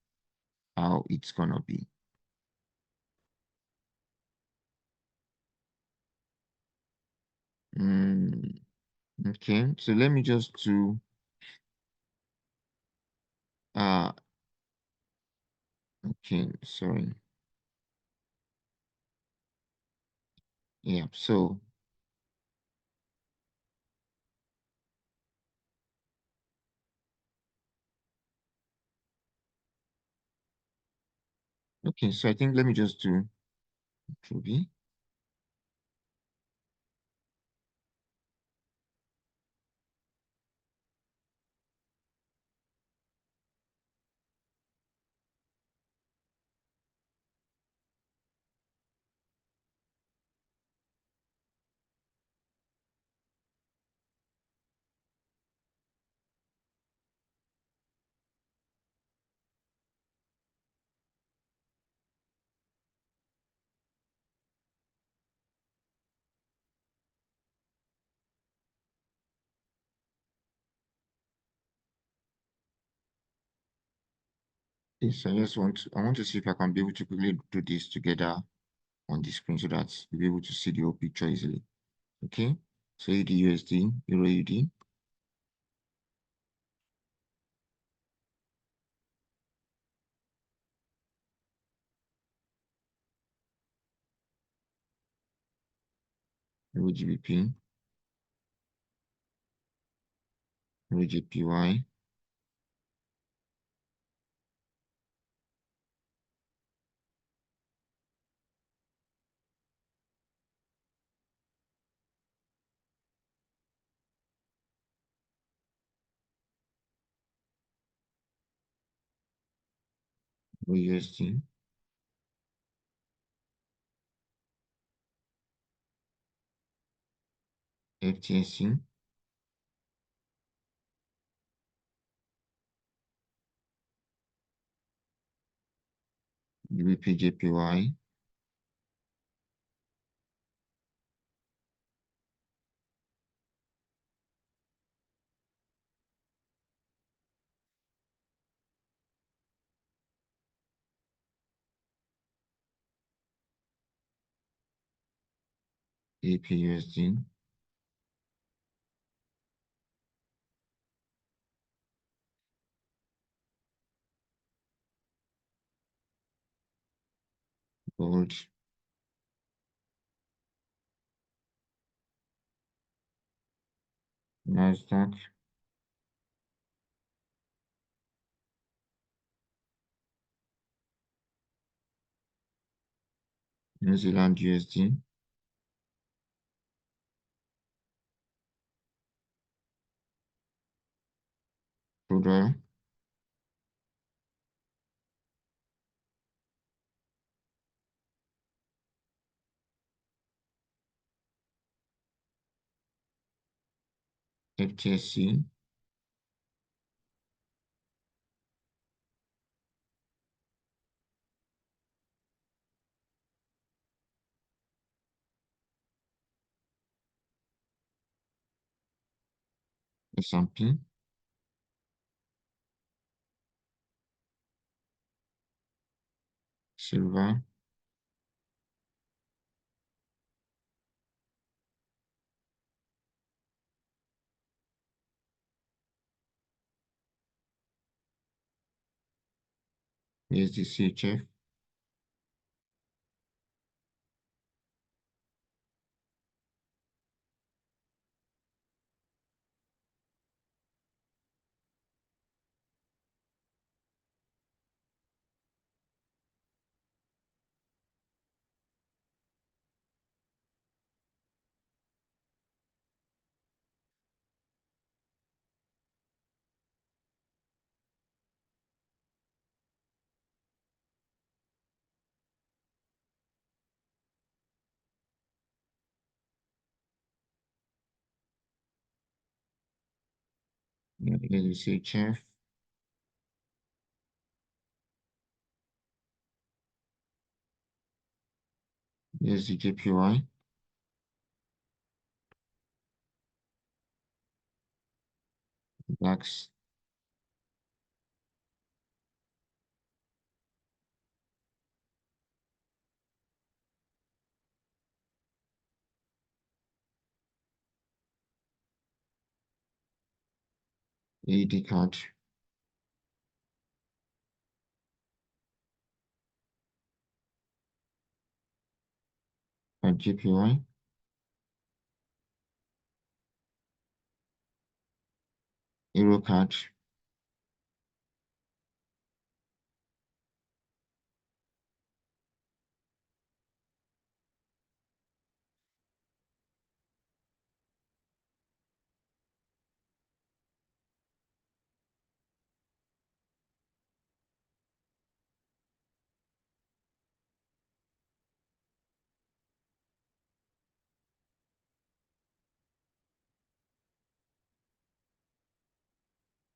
how it's gonna be. Okay, so let me just do uh okay, sorry. Yeah, so okay, so I think let me just do Ruby. Yes, I want to see if I can be able to quickly do this together on the screen so that you'll be able to see the whole picture easily. Okay, so AUD USD, Euro UD, Euro GBP, Euro JPY, USD, FTSE, GBP, APUSD, gold, Nasdaq, New Zealand USD, crude oil, FTSE, S&P, silver, USD USD USD DAX, AED card, JPY, Euro card,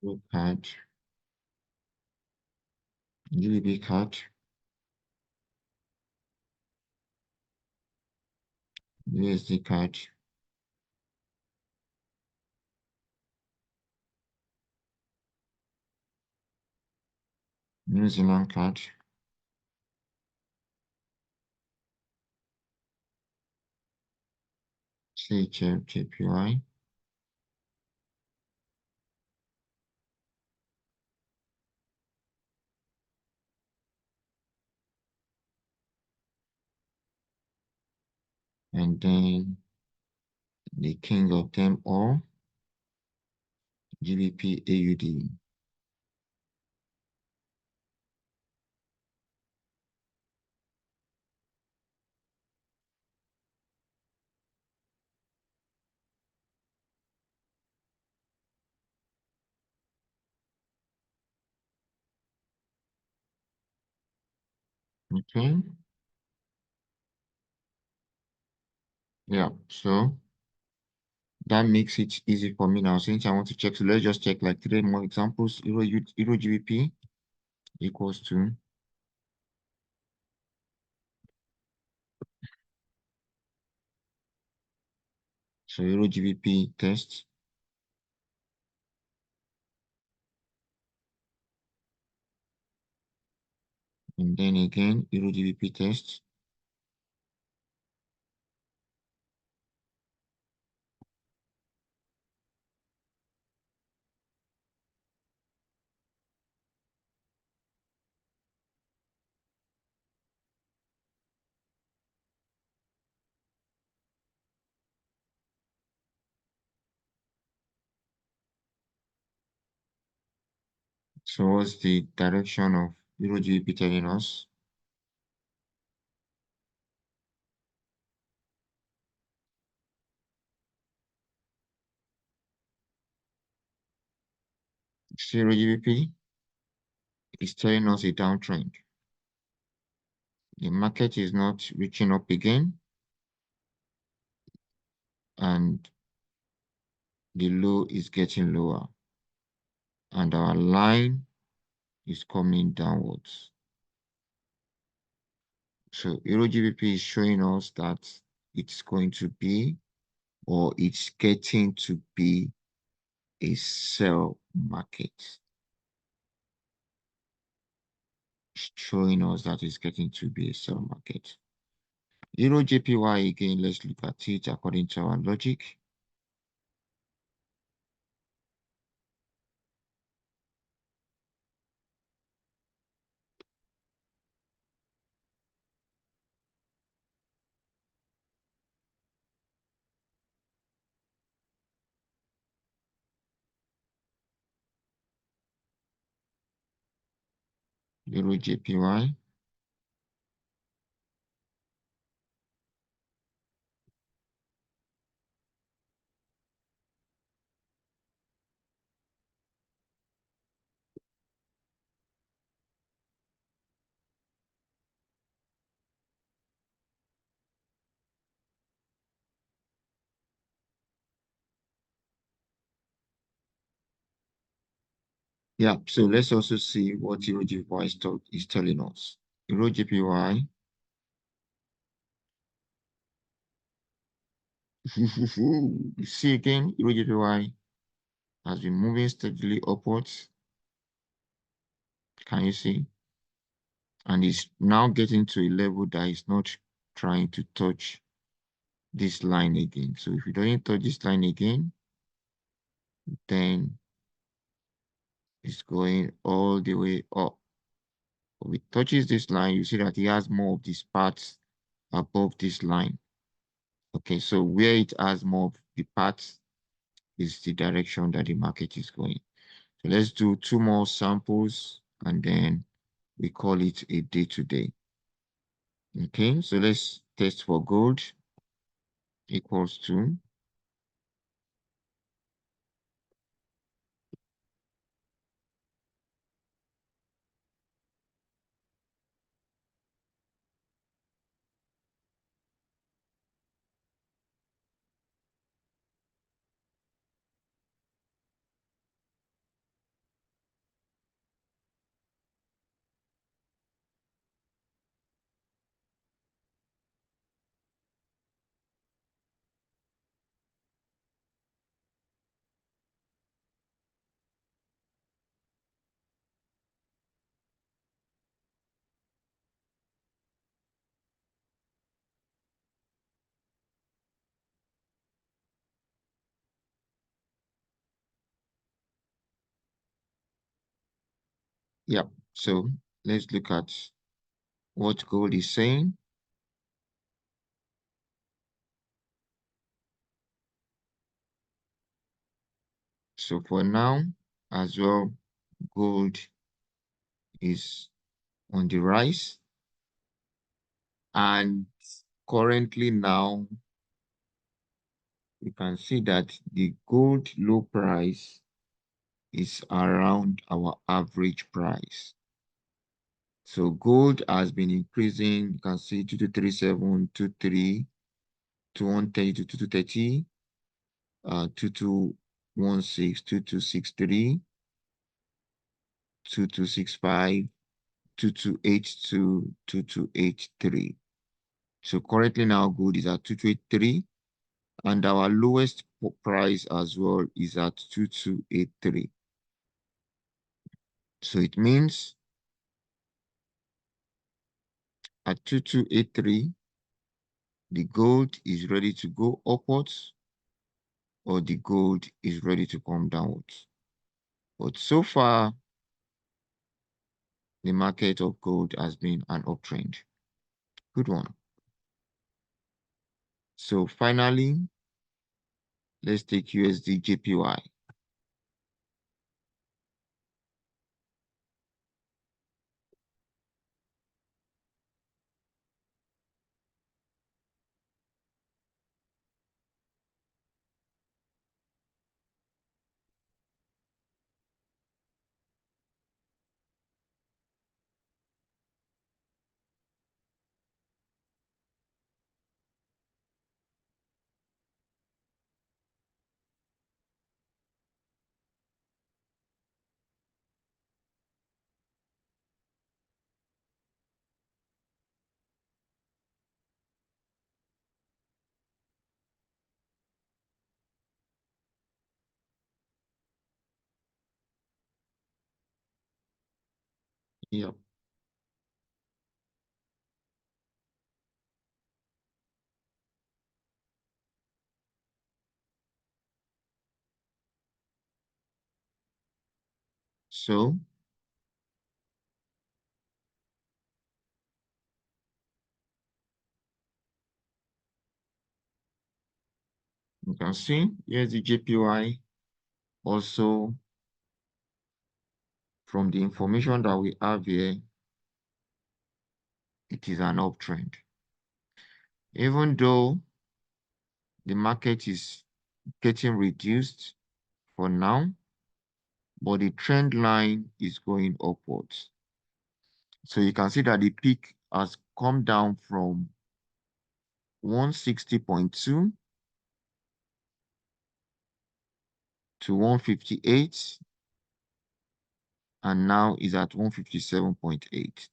Euro card, GBP card, USD card, New Zealand card, CHF JPY, and then the king of them all, GBP AUD. Okay. Yeah. So that makes it easy for me now. Since I want to check, so let's just check like three more examples. Euro GBP equals to, so Euro GBP test, and then again Euro GBP test. So what's the direction of Euro GBP telling us? Euro GBP is telling us a downtrend. The market is not reaching up again, and the low is getting lower, and our line is coming downwards. So Euro GBP is showing us that it's going to be, or it's getting to be, a sell market. It's showing us that it's getting to be a sell market. Euro JPY again, let's look at it according to our logic. Euro JPY. Yeah, so let's also see what Euro JPY is telling us. Euro JPY. You see again, Euro JPY has been moving steadily upwards. Can you see? And it's now getting to a level that is not trying to touch this line again. So if you don't touch this line again, then it's going all the way up. If it touches this line, you see that it has more of these parts above this line. Okay, so where it has more of the parts is the direction that the market is going. So let's do two more samples and then we call it a day today. Okay, so let's test for gold equals to, yeah. So let's look at what gold is saying. So for now, as well, gold is on the rise. And currently now, you can see that the gold low price is around our average price. So gold has been increasing. You can see 2237, 23, 2130 to 2230, 2216, 2263, 2265, 2282, 2283. So currently now gold is at 2283, and our lowest price as well is at 2283. So it means at 2283, the gold is ready to go upwards or the gold is ready to come downwards. But so far, the market of gold has been an uptrend. Good one. So finally, let's take USD JPY. Yep. So you can see USD JPY also, from the information that we have here, it is an uptrend. Even though the market is getting reduced for now, but the trend line is going upwards. So you can see that the peak has come down from 160.2 to 158, and now is at 157.8.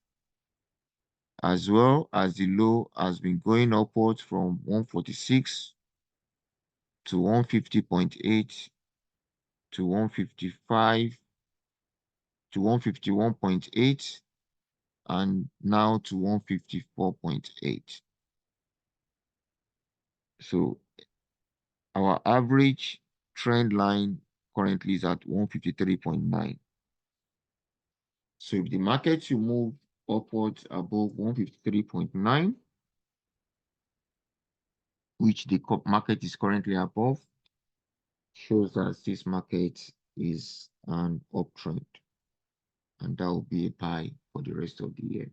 As well as the low has been going upwards from 146 to 150.8 to 155 to 151.8, and now to 154.8. So our average trend line currently is at 153.9. So if the market should move upwards above 153.9, which the market is currently above, shows that this market is an uptrend, and that will be a buy for the rest of the year.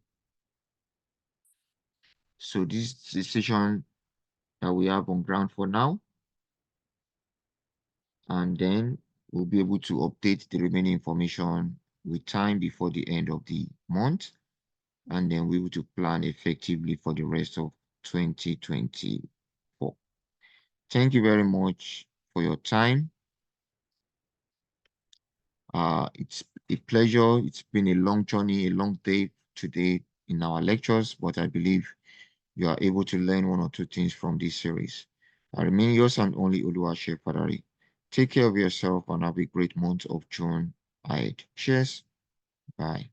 So this is the session that we have on ground for now, and then we'll be able to update the remaining information with time before the end of the month, and then we will to plan effectively for the rest of 2024. Thank you very much for your time. It's a pleasure. It's been a long journey, a long day today in our lectures, but I believe you are able to learn one or two things from this series. I remain yours and only Oluwase Fadari. Take care of yourself and have a great month of June ahead. Cheers. Bye.